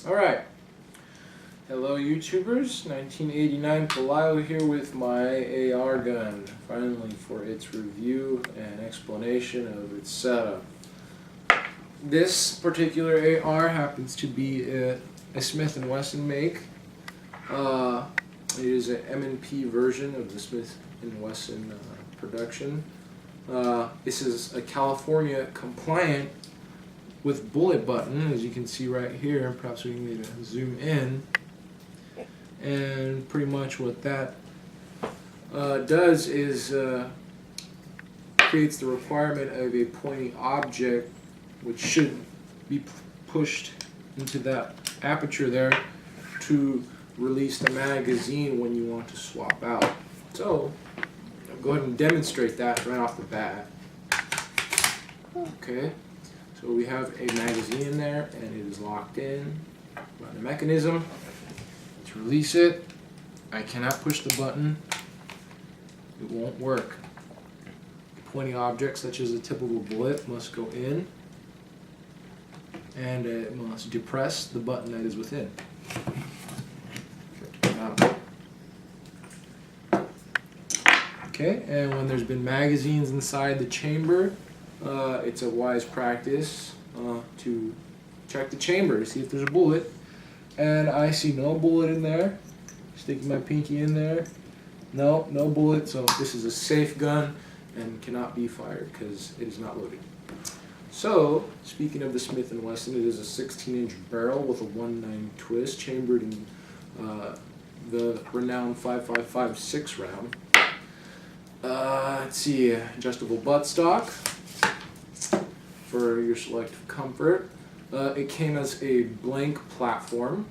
Alright, hello YouTubers, 1989 Palio here with my AR gun, finally for its review and explanation of its setup. This particular AR happens to be a Smith & Wesson make. It is an M&P version of the Smith & Wesson production. This is a California compliant with bullet button, as you can see right here. Perhaps we can get a zoom in. And pretty much what that does is creates the requirement of a pointing object which should be pushed into that aperture there to release the magazine when you want to swap out. So I'll go ahead and demonstrate that right off the bat. Okay. So we have a magazine in there, and it is locked in by the mechanism. To release it, I cannot push the button. It won't work. The pointing object, such as a typical bullet, must go in, and it must depress the button that is within. Okay, and when there's been magazines inside the chamber, it's a wise practice to check the chamber to see if there's a bullet, and I see no bullet in there. Sticking my pinky in there, no bullet, so this is a safe gun and cannot be fired because it is not loaded. So, speaking of the Smith & Wesson, it is a 16-inch barrel with a 1/9 twist, chambered in the renowned 5.56 round. Let's see, adjustable buttstock for your selective comfort. It came as a blank platform,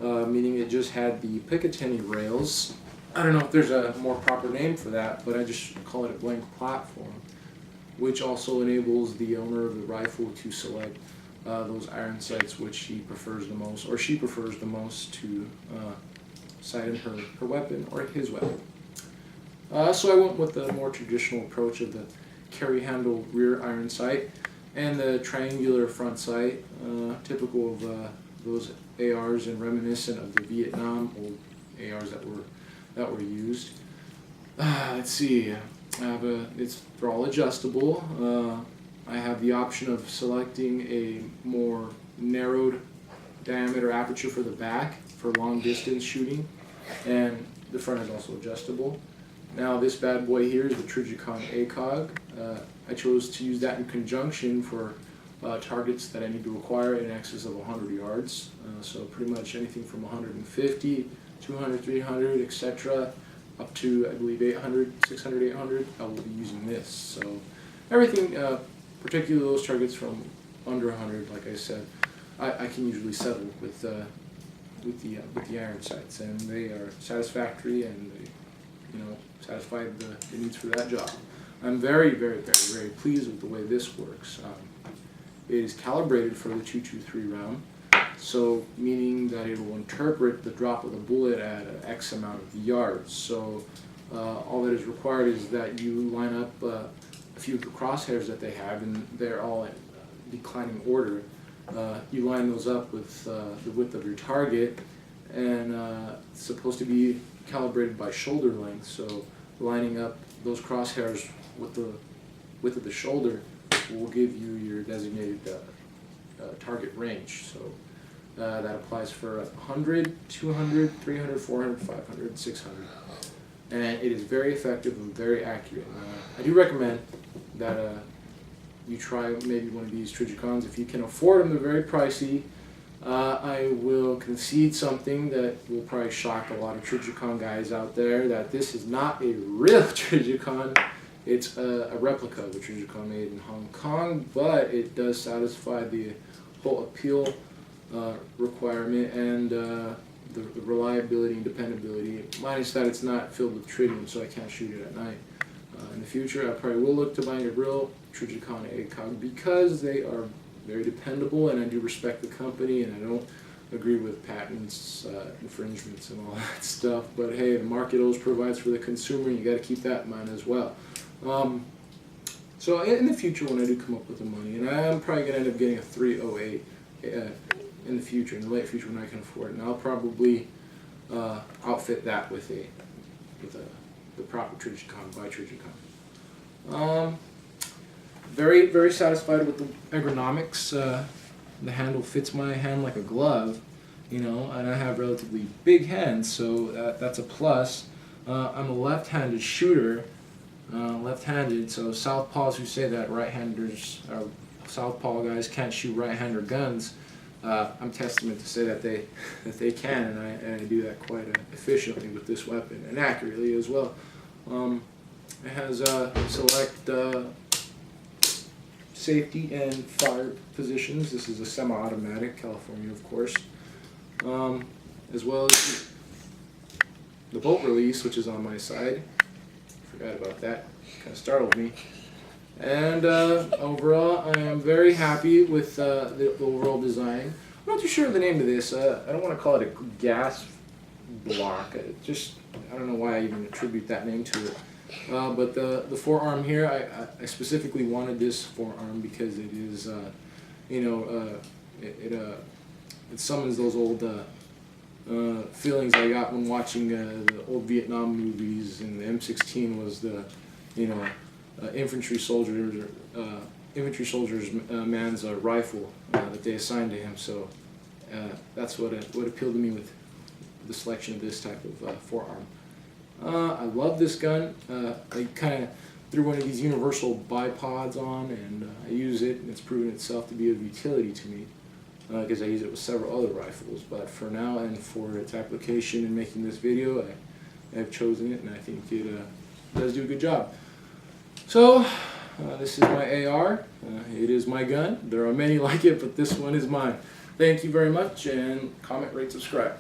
meaning it just had the Picatinny rails. I don't know if there's a more proper name for that, but I just call it a blank platform, which also enables the owner of the rifle to select those iron sights which he prefers the most, or she prefers the most to sight in her weapon or his weapon. So I went with the more traditional approach of the carry handle rear iron sight and the triangular front sight, typical of those ARs and reminiscent of the Vietnam old ARs that were used. Let's see, they're all adjustable. I have the option of selecting a more narrowed diameter aperture for the back for long distance shooting, and the front is also adjustable. Now this bad boy here is the Trijicon ACOG. I chose to use that in conjunction for targets that I need to acquire in excess of 100 yards. So pretty much anything from 150, 200, 300, etc. up to, I believe, 800, 600, 800, I will be using this. So everything, particularly those targets from under 100, like I said, I can usually settle with the iron sights, and they are satisfactory, and they, satisfy the needs for that job. I'm very, very, very, very pleased with the way this works. It is calibrated for the .223 round, so meaning that it will interpret the drop of the bullet at an X amount of yards. So all that is required is that you line up a few of the crosshairs that they have, and they're all in declining order. You line those up with the width of your target, and it's supposed to be calibrated by shoulder length, so lining up those crosshairs with the width of the shoulder will give you your designated target range. So that applies for 100, 200, 300, 400, 500, 600. And it is very effective and very accurate. I do recommend that you try maybe one of these Trijicons. If you can afford them, they're very pricey. I will concede something that will probably shock a lot of Trijicon guys out there, that this is not a real Trijicon. It's a replica of a Trijicon made in Hong Kong, but it does satisfy the whole appeal requirement and the reliability and dependability, minus that it's not filled with tritium, so I can't shoot it at night. In the future, I probably will look to buying a real Trijicon ACOG because they are very dependable, and I do respect the company, and I don't agree with patents, infringements, and all that stuff. But hey, the market always provides for the consumer, and you got to keep that in mind as well. So in the future, when I do come up with the money, and I'm probably going to end up getting a 308 in the future, in the late future when I can afford it. And I'll probably outfit that with the proper Trigicon by Trigicon. Very, very satisfied with the ergonomics. The handle fits my hand like a glove, you know, and I have relatively big hands, so that's a plus. I'm a left-handed shooter, left-handed, so southpaws who say that right-handers, southpaw guys can't shoot right-hander guns, I'm testament to say that they can, and I do that quite efficiently with this weapon, and accurately as well. It has select safety and fire positions. This is a semi-automatic, California of course, as well as the bolt release, which is on my side. Forgot about that, kind of startled me. And overall, I am very happy with the overall design. I'm not too sure of the name of this. I don't want to call it a gas block. I don't know why I even attribute that name to it. But the forearm here, I specifically wanted this forearm because it is, you know, it summons those old feelings I got when watching the old Vietnam movies, and the M16 was the, you know, infantry soldier's man's rifle that they assigned to him. So that's what appealed to me with the selection of this type of forearm. I love this gun. I kind of threw one of these universal bipods on, and I use it, and it's proven itself to be of utility to me because I use it with several other rifles. But for now and for its application in making this video, I have chosen it, and I think it does do a good job. So this is my AR. It is my gun. There are many like it, but this one is mine. Thank you very much, and comment, rate, subscribe.